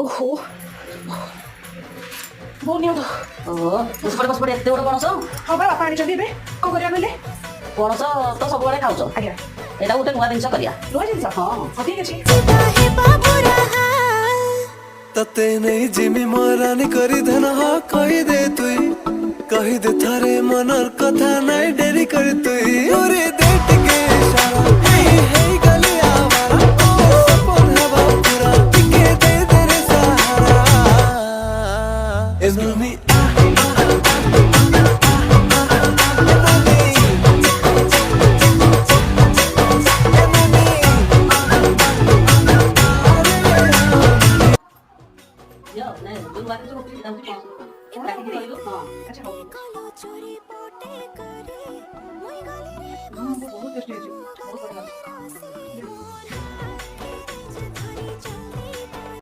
ओहो बहुत नियो तो ओ बस पड़े एते बड़ पणस हाँ बा बापा आनी ए कौन करिया कहले पणस तो सब बड़े खाउछ आज्ञा एटा गोटे नुआ जिंस करिया नुआ जिनस हाँ हाँ ठीक अछि तते नहीं जिमी मरानी करी धन हा कही दे तुई कही दे थारे मनर कथा नहीं डेरी कर तुई ओरे देट के इशारा हे हे गली आवारा ओ सपन हवा पूरा टिके दे दे रे सहारा एनुनी यो ने जो नुआ जिंस होती दाम पणस एटा कि कहिलो हां अच्छा हो चोरी पोटे करे मुई गाली रे बहुत टेस्टी अछि बहुत बढ़िया